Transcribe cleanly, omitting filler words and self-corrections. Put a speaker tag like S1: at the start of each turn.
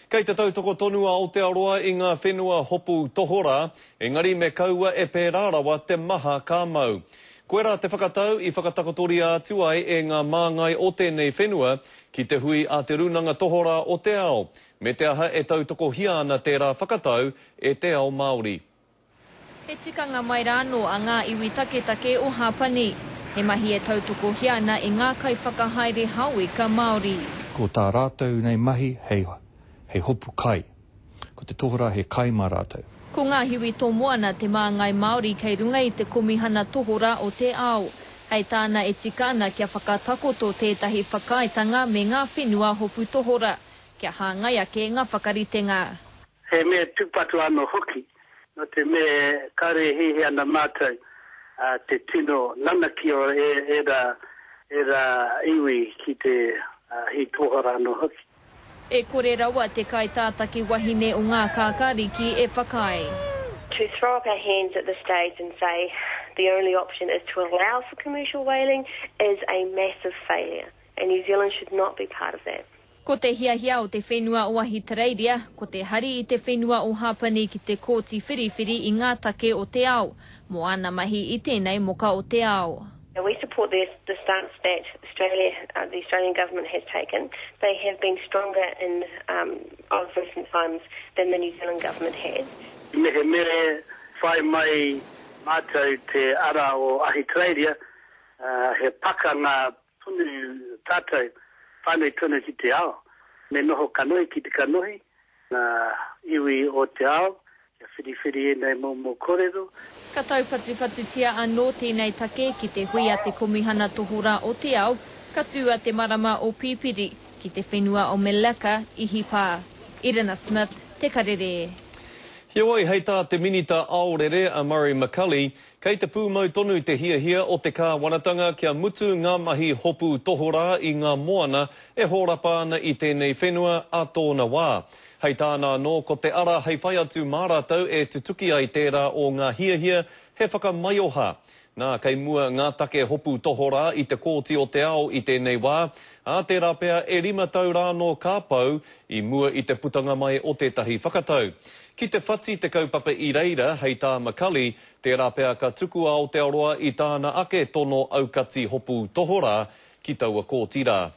S1: Kei te tautoko tonu Aotearoa I ngā whenua hopu tohora, engari me kaua e pērārawa te maha ka mau. Koe rā te whakatau I whakatakotori atu ai e ngā māngai o tēnei whenua ki te hui a te runanga tohora o te ao. Me te aha e tautoko hia ana tērā whakatau e te ao Māori.
S2: He tikanga mai rāno a ngā iwi take o Hapani. He mahi e tautoko hia ana I ngā kai whakahaere haui ka Māori.
S3: Ko tā rātou nei mahi hei hopu kai. Ko te tohora he kai mā rātou.
S2: Ko ngā hiwi tō moana te māngai Māori kei runga I te komihana tohora o te ao. Hei tāna e tika ana kia whakatakoto tētahi whakaitanga me ngā whenua hopu tohora. Kia hāngai ake ngā whakaritenga.
S4: He mea tupatu anō hoki, no te mea kare hehe ana mātou, te tino nanaki o era iwi ki te hi tohora anō hoki.
S2: E kore rawa te kai tātaki wahine o ngā kākāriki e whakai.
S5: To throw up our hands at this stage and say the only option is to allow for commercial whaling is a massive failure, and New Zealand should not be part of that.
S2: Ko te hiahia o te whenua o Ahitereiria, ko te hari I te whenua o Hapani ki te kōti whiriwhiri I ngā take o te ao, mo ana mahi I tēnei moka o te ao.
S5: We support the stance that the Australian government has taken. They have been stronger of recent times than the New Zealand government has.
S4: Me whai mai mātou te ara o Ahitereiria, he paka ngā tunu tātou, whānei tunu ki te ao. Me noho kanohi ki te kanohi, ngā iwi o te ao, kia whiriwhiri nei mō kōrero.
S2: Ka taupatu tia anō tēnei take ki te hui a te komihana tohora o te ao, ka tua te marama o Pipiri, ki te whenua o Melaka I Hipā. Irina Smith, Te Karere.
S1: Heoi, hei tā te minita aorere a Murray McCully, kei te pūmau tonu te hiahia o te kāwanatanga kia mutu ngā mahi hopu tohora I ngā moana e hōrapa ana I tēnei whenua a tōna wā. Hei tāna anō, ko te ara hei whai atu mārātau e tutuki ai tērā o ngā hiahia he whakamaioha. Nā, kei mua ngā take hopu tohora I te kōti o te ao I tēnei wā, a tērā pea e 5 tau rāno kāpau I mua I te putanga mai o tētahi whakatau. Ki te whati te kaupapa I reira, hei tā Makali, tērā pea ka tuku a Aotearoa I tāna ake tono aukati hopu tohora ki taua kōtira.